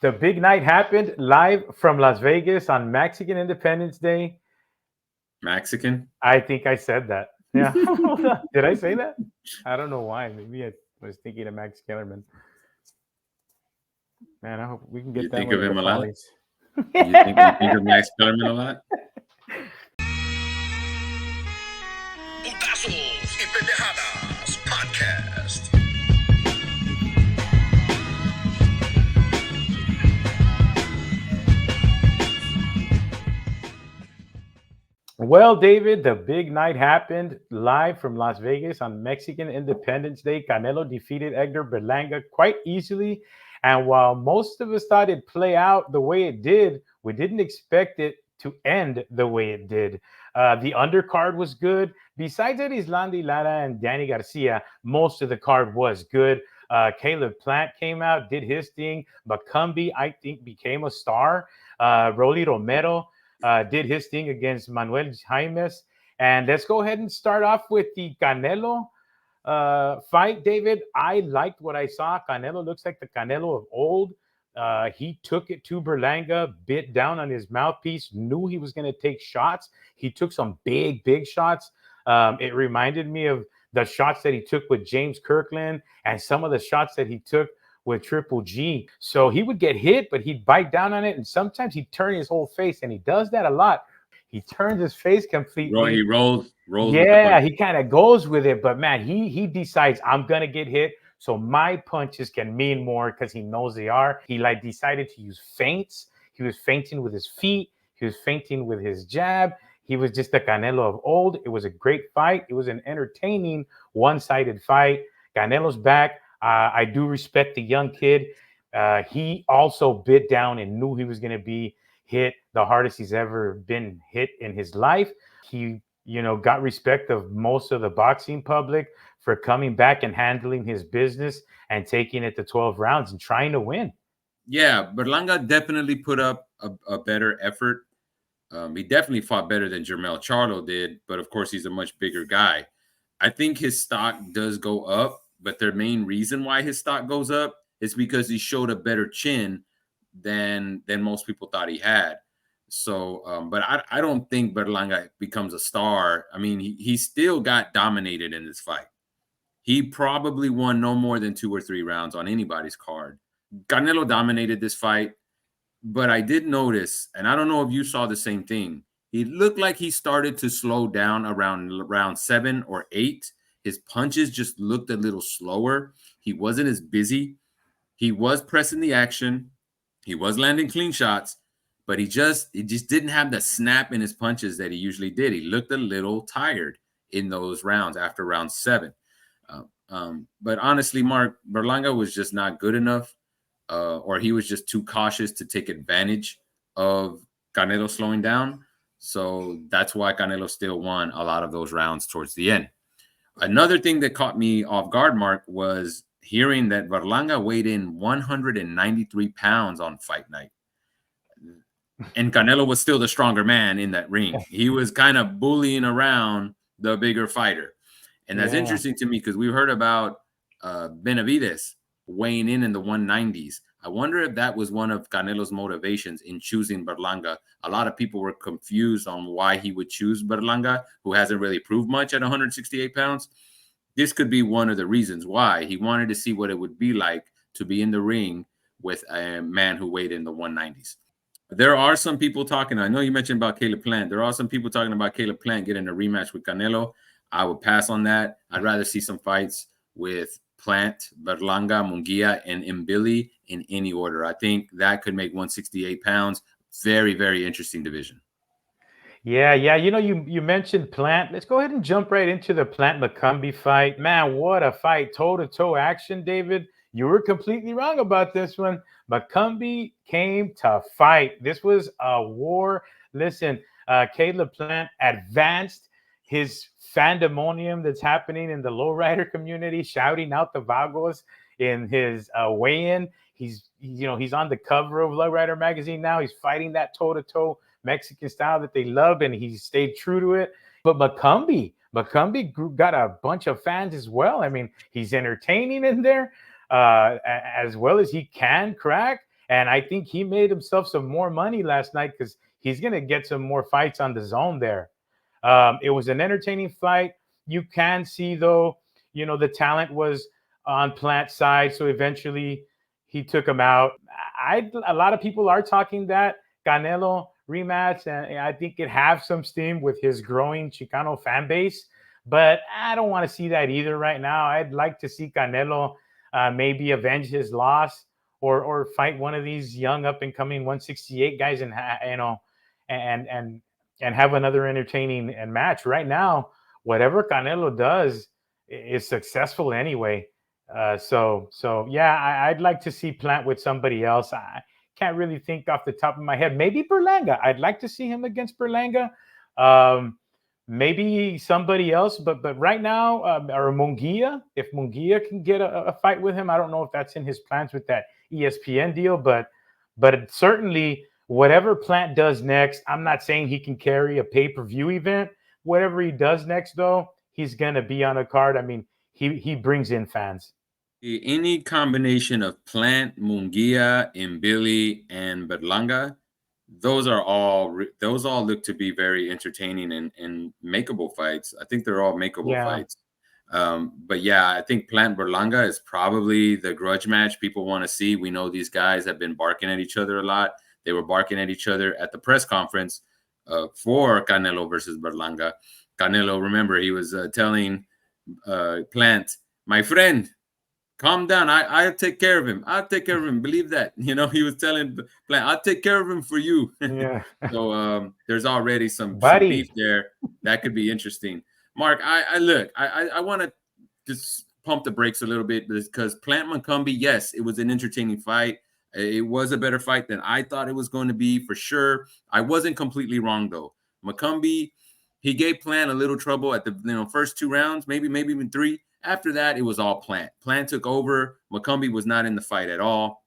The big night happened live from Las Vegas on Mexican Independence Day. Mexican. I think I said that. Yeah. Did I say that? I don't know why. Maybe I was thinking of Max Kellerman. Man, I hope we can You get that think one of in the him a lot? pollies. You think of Max Kellerman a lot? Putazos y Pendejadas Podcast. Well, David, the big night happened live from Las Vegas on Mexican Independence Day. Canelo defeated Edgar Berlanga quite easily. And while most of us thought it'd play out the way it did, we didn't expect it to end the way it did. The undercard was good. Besides Erislandy Lara and Danny Garcia, most of the card was good. Caleb Plant came out, did his thing. McCumby, I think, became a star. Rolly Romero did his thing against Manuel Jaimes. And let's go ahead and start off with the Canelo fight, David. I liked what I saw. Canelo looks like the Canelo of old. He took it to Berlanga, bit down on his mouthpiece, knew he was going to take shots. He took some big shots. It reminded me of the shots that he took with James Kirkland and some of the shots that he took with Triple G. So he would get hit, but he'd bite down on it. And sometimes he'd turn his whole face, and he does that a lot. He turns his face completely. He rolls with the Yeah, punch. he kind of goes with it. But man, he decides I'm gonna get hit. So my punches can mean more because he knows they are. He like decided to use feints. He was feinting with his feet. He was feinting with his jab. He was just the Canelo of old. It was a great fight. It was an entertaining one-sided fight. Canelo's back. I do respect the young kid. He also bit down and knew he was going to be hit the hardest he's ever been hit in his life. He, got respect of most of the boxing public for coming back and handling his business and taking it to 12 rounds and trying to win. Yeah, Berlanga definitely put up a better effort. He definitely fought better than Jermell Charlo did, but of course he's a much bigger guy. I think his stock does go up, but the main reason why his stock goes up is because he showed a better chin than most people thought he had. So, but I don't think Berlanga becomes a star. I mean, he still got dominated in this fight. He probably won no more than 2 or 3 rounds on anybody's card. Canelo dominated this fight, but I did notice, and I don't know if you saw the same thing, he looked like he started to slow down around round 7 or 8. His punches just looked a little slower. He wasn't as busy. He was pressing the action. He was landing clean shots, but he just didn't have the snap in his punches that he usually did. He looked a little tired in those rounds after round 7. But honestly, Mark, Berlanga was just not good enough, or he was just too cautious to take advantage of Canelo slowing down. So that's why Canelo still won a lot of those rounds towards the end. Another thing that caught me off guard, Mark, was hearing that Berlanga weighed in 193 pounds on fight night. And Canelo was still the stronger man in that ring. He was kind of bullying around the bigger fighter. And that's interesting to me because we heard about Benavides weighing in the 190s. I wonder if that was one of Canelo's motivations in choosing Berlanga. A lot of people were confused on why he would choose Berlanga, who hasn't really proved much at 168 pounds. This could be one of the reasons why. He wanted to see what it would be like to be in the ring with a man who weighed in the 190s. There are some people talking. I know you mentioned about Caleb Plant. There are some people talking about Caleb Plant getting a rematch with Canelo. I would pass on that. I'd rather see some fights with Plant, Berlanga, Munguia, and Mbili in any order. I think that could make 168 pounds very, very interesting division. Yeah. You mentioned Plant. Let's go ahead and jump right into the Plant McCumby fight. Man, what a fight. Toe-to-toe action, David. You were completely wrong about this one. McCumby came to fight. This was a war. Listen, Caleb Plant advanced his fandemonium that's happening in the lowrider community, shouting out the Vagos in his weigh-in. He's on the cover of Lowrider magazine now. He's fighting that toe-to-toe Mexican style that they love, and he stayed true to it. But McCumby got a bunch of fans as well. I mean, he's entertaining in there as well as he can crack. And I think he made himself some more money last night because he's going to get some more fights on the zone there. It was an entertaining fight. You can see, though, the talent was on Plant's side. So eventually he took him out. A lot of people are talking that Canelo rematch, and I think it have some steam with his growing Chicano fan base. But I don't want to see that either right now. I'd like to see Canelo maybe avenge his loss or fight one of these young up and coming 168 guys and and and and have another entertaining and match. Right now, whatever Canelo does is successful anyway. So yeah, I'd like to see Plant with somebody else. I can't really think off the top of my head. Maybe Berlanga. I'd like to see him against Berlanga. Um, Maybe somebody else, but right now, or Munguia. If Munguia can get a fight with him, I don't know if that's in his plans with that ESPN deal, but certainly whatever Plant does next, I'm not saying he can carry a pay-per-view event. Whatever he does next, though, he's gonna be on a card. I mean, he brings in fans. Any combination of Plant, Munguia, Billy, and Berlanga, those all look to be very entertaining and makeable fights. I think they're all makeable Yeah, fights. But yeah, I think Plant Berlanga is probably the grudge match people want to see. We know these guys have been barking at each other a lot. They were barking at each other at the press conference for Canelo versus Berlanga. Canelo, remember, he was telling Plant, my friend, calm down. I'll take care of him. I'll take care of him. Believe that. He was telling Plant, I'll take care of him for you. yeah, So there's already some beef buddy. there that could be interesting. Mark, I look, I want to just pump the brakes a little bit because Plant McCumby, yes, it was an entertaining fight. It was a better fight than I thought it was going to be for sure. I wasn't completely wrong though. McCumby, he gave Plant a little trouble at the first 2 rounds, maybe even 3. After that, it was all Plant. Plant took over. McCumby was not in the fight at all.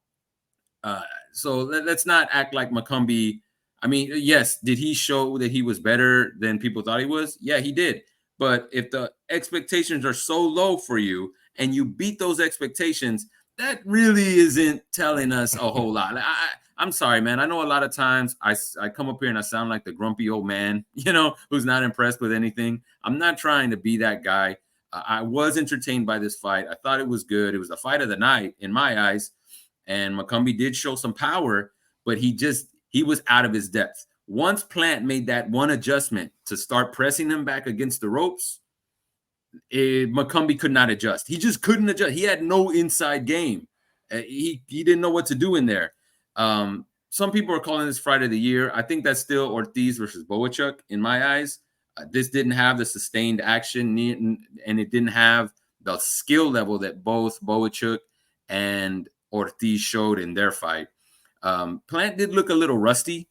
So let's not act like McCumby. I mean, yes, did he show that he was better than people thought he was? Yeah, he did. But if the expectations are so low for you and you beat those expectations, that really isn't telling us a whole lot. I'm sorry, man. I know a lot of times I come up here and I sound like the grumpy old man, who's not impressed with anything. I'm not trying to be that guy. I was entertained by this fight. I thought it was good. It was the fight of the night in my eyes. And McCumby did show some power, but he was out of his depth. Once Plant made that one adjustment to start pressing him back against the ropes, McCumby could not adjust. He just couldn't adjust. He had no inside game. He didn't know what to do in there. Some people are calling this fight of the year. I think that's still Ortiz versus Boachuk in my eyes. This didn't have the sustained action, and it didn't have the skill level that both Boachuk and Ortiz showed in their fight. Plant did look a little rusty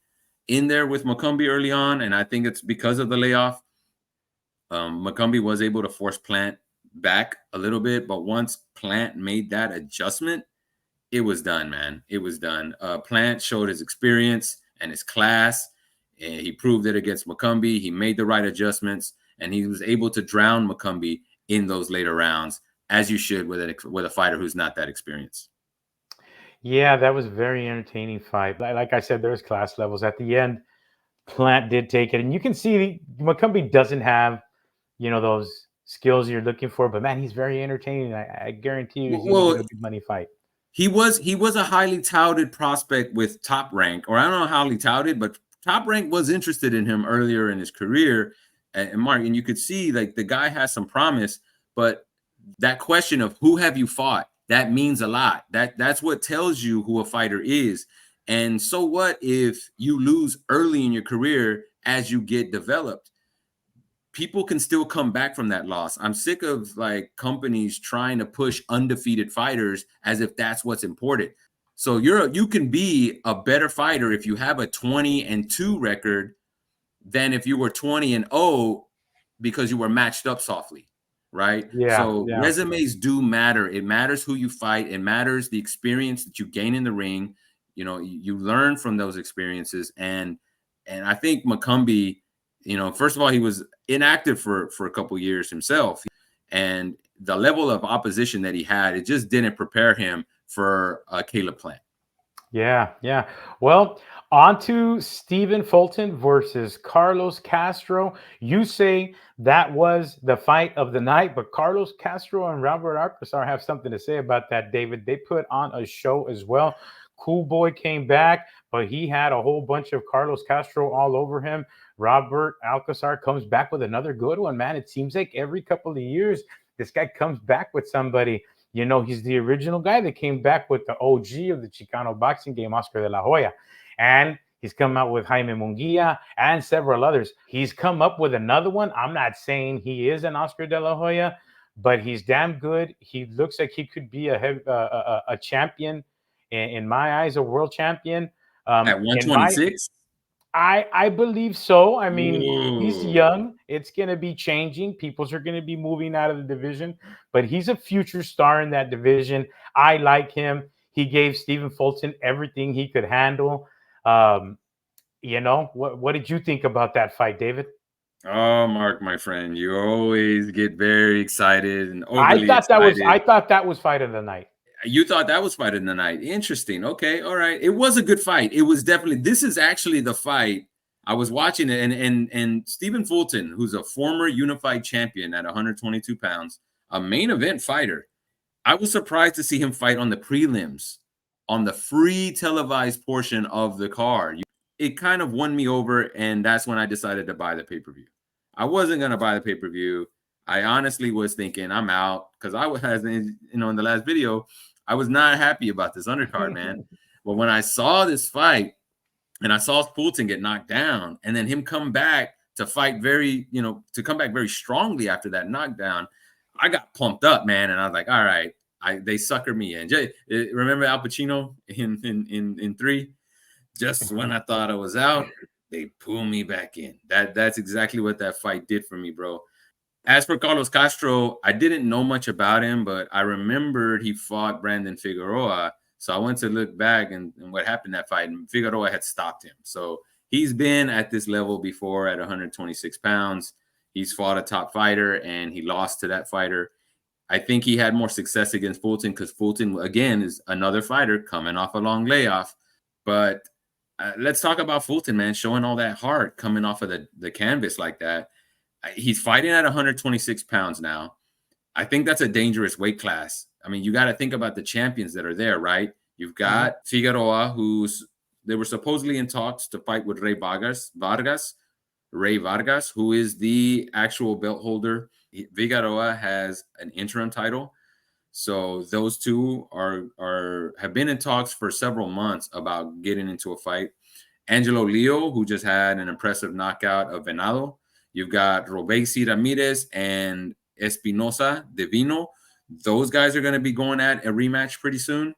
in there with McCumby early on, and I think it's because of the layoff. McCumby was able to force Plant back a little bit, but once Plant made that adjustment, it was done, man. It was done. Plant showed his experience and his class. And he proved it against McCumby. He made the right adjustments, and he was able to drown McCumby in those later rounds, as you should with a fighter who's not that experienced. Yeah, that was a very entertaining fight. Like I said, there's class levels at the end. Plant did take it, and you can see McCumby doesn't have, those skills you're looking for. But man, he's very entertaining. I guarantee you, he's going to Well, get a big money fight. he was a highly touted prospect with Top Rank, or I don't know how highly touted, but Top Rank was interested in him earlier in his career. And Mark, and you could see like the guy has some promise, but that question of who have you fought, that means a lot. That's what tells you who a fighter is. And so what if you lose early in your career as you get developed? People can still come back from that loss. I'm sick of like companies trying to push undefeated fighters as if that's what's important. So you can be a better fighter if you have a 20-2 record than if you were 20-0 because you were matched up softly, right? Yeah, So yeah. resumes do matter. It matters who you fight. It matters the experience that you gain in the ring. You learn from those experiences. And I think McCumby, first of all, he was inactive for a couple years himself. And the level of opposition that he had, it just didn't prepare him for Caleb Plant. Yeah, yeah. Well, on to Stephen Fulton versus Carlos Castro. You say that was the fight of the night, but Carlos Castro and Robert Alcazar have something to say about that, David. They put on a show as well. Cool Boy came back, but he had a whole bunch of Carlos Castro all over him. Robert Alcazar comes back with another good one, man. It seems like every couple of years, this guy comes back with somebody. You know, he's the original guy that came back with the OG of the Chicano boxing game, Oscar de la Hoya. And he's come out with Jaime Munguia and several others. He's come up with another one. I'm not saying he is an Oscar de la Hoya, but he's damn good. He looks like he could be a champion, in my eyes, a world champion. At In my 126? I believe so. I mean, he's Ooh. young. It's going to be changing. Peoples are going to be moving out of the division, but he's a future star in that division. I like him. He gave Stephen Fulton everything he could handle. Um, what did you think about that fight, David? Oh, Mark, my friend, you always get very excited and I overly thought that was excited. I thought that was fight of the night. You thought that was fight of the night. Interesting. Okay, all right. It was a good fight. It was definitely. This is actually the fight I was watching it, and Stephen Fulton, who's a former unified champion at 122 pounds, a main event fighter. I was surprised to see him fight on the prelims, on the free televised portion of the card. It kind of won me over, and that's when I decided to buy the pay-per-view. I wasn't gonna buy the pay-per-view. I honestly was thinking I'm out because I was, in the last video, I was not happy about this undercard, man. But when I saw this fight and I saw Fulton get knocked down, and then him come back to fight to come back very strongly after that knockdown, I got pumped up, man. And I was like, all right, they suckered me in. Remember Al Pacino in 3? Just when I thought I was out, they pull me back in. That's exactly what that fight did for me, bro. As for Carlos Castro, I didn't know much about him, but I remembered he fought Brandon Figueroa. So I went to look back and what happened that fight, and Figueroa had stopped him. So he's been at this level before at 126 pounds. He's fought a top fighter, and he lost to that fighter. I think he had more success against Fulton because Fulton, again, is another fighter coming off a long layoff. But let's talk about Fulton, man, showing all that heart coming off of the canvas like that. He's fighting at 126 pounds now. I think that's a dangerous weight class. I mean, you got to think about the champions that are there, right? You've got Figueroa, they were supposedly in talks to fight with Ray Vargas, who is the actual belt holder. Figueroa has an interim title. So those two have been in talks for several months about getting into a fight. Angelo Leo, who just had an impressive knockout of Venado. You've got Robesi Ramirez and Espinosa Divino. Those guys are going to be going at a rematch pretty soon.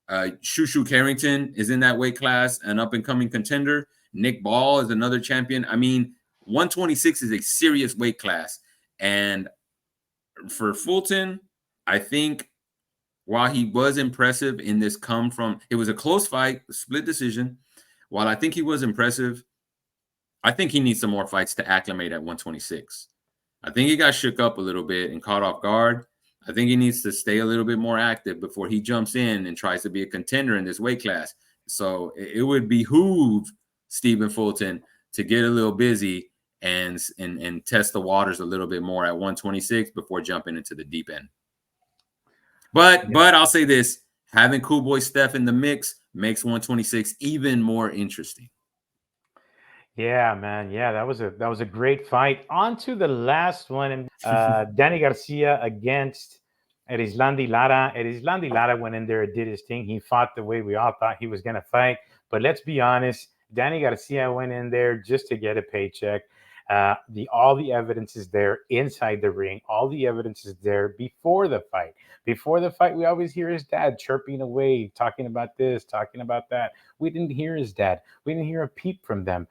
Shushu Carrington is in that weight class, an up-and-coming contender. Nick Ball is another champion. I mean, 126 is a serious weight class. And for Fulton, I think while he was impressive in this it was a close fight, split decision. While I think he was impressive, I think he needs some more fights to acclimate at 126. I think he got shook up a little bit and caught off guard. I think he needs to stay a little bit more active before he jumps in and tries to be a contender in this weight class. So it would behoove Stephen Fulton to get a little busy and test the waters a little bit more at 126 before jumping into the deep end. But I'll say this, having Cool Boy Steph in the mix makes 126 even more interesting. Yeah, man. Yeah, that was a great fight. On to the last one, Danny Garcia against Erislandi Lara. Erislandi Lara went in there and did his thing. He fought the way we all thought he was going to fight. But let's be honest, Danny Garcia went in there just to get a paycheck. All the evidence is there inside the ring. All the evidence is there before the fight. Before the fight, we always hear his dad chirping away, talking about this, talking about that. We didn't hear his dad. We didn't hear a peep from them.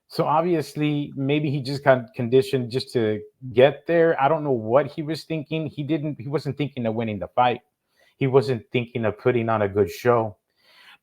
So obviously, maybe he just got conditioned just to get there. I don't know what he was thinking. He wasn't thinking of winning the fight. He wasn't thinking of putting on a good show.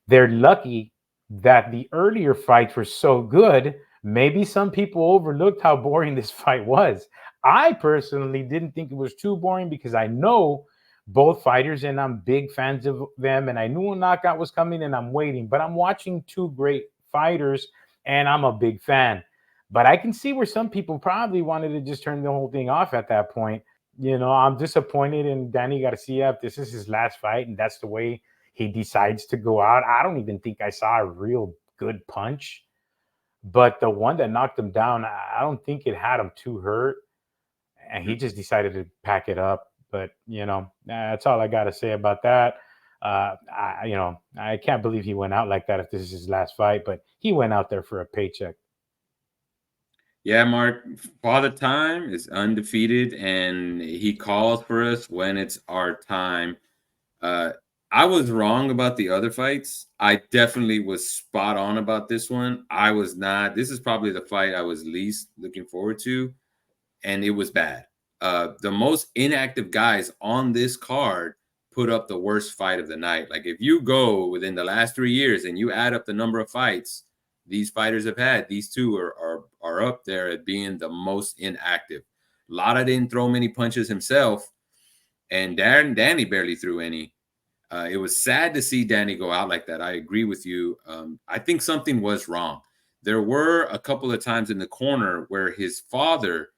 They're lucky that the earlier fights were so good. Maybe some people overlooked how boring this fight was. I personally didn't think it was too boring because I know both fighters, and I'm big fans of them. And I knew a knockout was coming, and I'm waiting. But I'm watching two great fighters, and I'm a big fan. But I can see where some people probably wanted to just turn the whole thing off at that point. I'm disappointed in Danny Garcia if this is his last fight, and that's the way he decides to go out. I don't even think I saw a real good punch, but the one that knocked him down, I don't think it had him too hurt, and he just decided to pack it up. But that's all I got to say about that. I can't believe he went out like that if this is his last fight, but he went out there for a paycheck. Yeah, Mark, Father Time is undefeated, and he calls for us when it's our time. I was wrong about the other fights. I definitely was spot on about this one. I was not. This is probably the fight I was least looking forward to, and it was bad. The most inactive guys on this card put up the worst fight of the night. Like if you go within the last 3 years and you add up the number of fights these fighters have had, these two are up there at being the most inactive. Lara didn't throw many punches himself, and Danny barely threw any. It was sad to see Danny go out like that. I agree with you. I think something was wrong. There were a couple of times in the corner where his father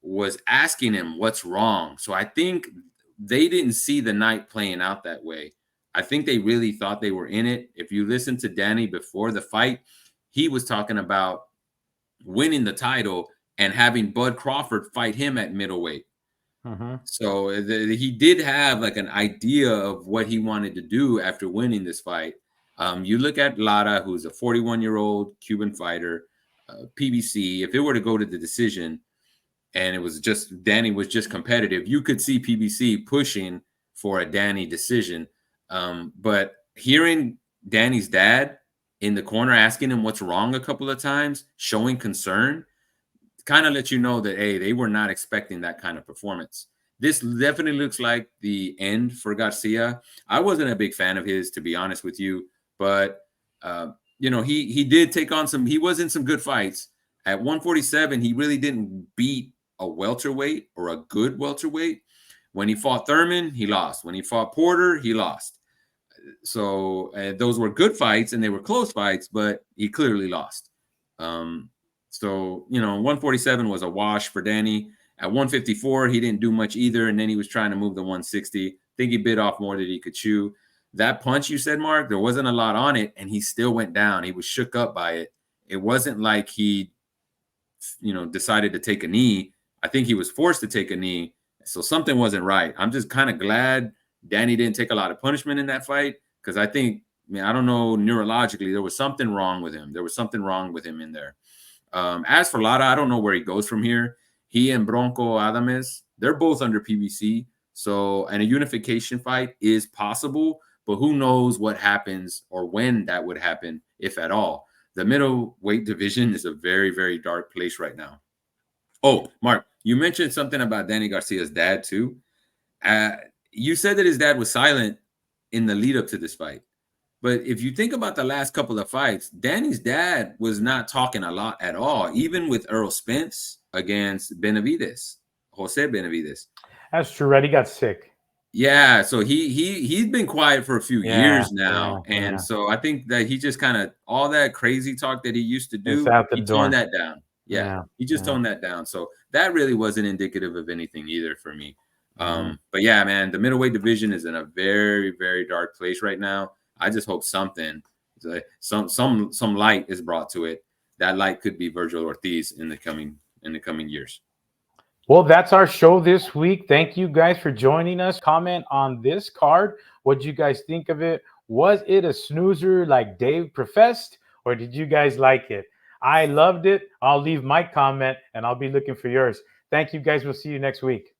was asking him what's wrong. So I think they didn't see the night playing out that way. I think they really thought they were in it. If you listen to Danny before the fight, he was talking about winning the title and having Bud Crawford fight him at middleweight. So he did have like an idea of what he wanted to do after winning this fight. You look at Lara, who's a 41-year-old Cuban fighter, PBC. If it were to go to the decision, and it was just Danny was just competitive, you could see PBC pushing for a Danny decision. But hearing Danny's dad in the corner asking him what's wrong a couple of times, showing concern, kind of let you know that, hey, they were not expecting that kind of performance. This definitely looks like the end for Garcia. I wasn't a big fan of his, to be honest with you, but he did take on he was in some good fights. At 147, he really didn't beat a welterweight or a good welterweight. When he fought Thurman, he lost. When he fought Porter, he lost. So those were good fights, and they were close fights, but he clearly lost. So 147 was a wash for Danny. At 154, he didn't do much either, and then he was trying to move the 160. I think he bit off more than he could chew. That punch you said, Mark, there wasn't a lot on it, and he still went down. He was shook up by it. It wasn't like he, decided to take a knee. I think he was forced to take a knee, so something wasn't right. I'm just kind of glad Danny didn't take a lot of punishment in that fight, because I think, I don't know, neurologically, there was something wrong with him. There was something wrong with him in there. As for Lara, I don't know where he goes from here. He and Bronco Adames, they're both under PBC. So, and a unification fight is possible, but who knows what happens or when that would happen, if at all. The middleweight division is a very, very dark place right now. Oh, Mark, you mentioned something about Danny Garcia's dad too. You said that his dad was silent in the lead up to this fight. But if you think about the last couple of fights, Danny's dad was not talking a lot at all, even with Earl Spence against Jose Benavides. That's true, right? He got sick. Yeah, so he's been quiet for a few years now. So I think that he just kind of, all that crazy talk that he used to do, he toned that down. He just toned that down. So that really wasn't indicative of anything either for me. But yeah, man, the middleweight division is in a very, very dark place right now. I just hope some light is brought to it. That light could be Virgil Ortiz in the coming years. Well, that's our show this week. Thank you guys for joining us. Comment on this card. What did you guys think of it? Was it a snoozer like Dave professed, or did you guys like it? I loved it. I'll leave my comment, and I'll be looking for yours. Thank you guys. We'll see you next week.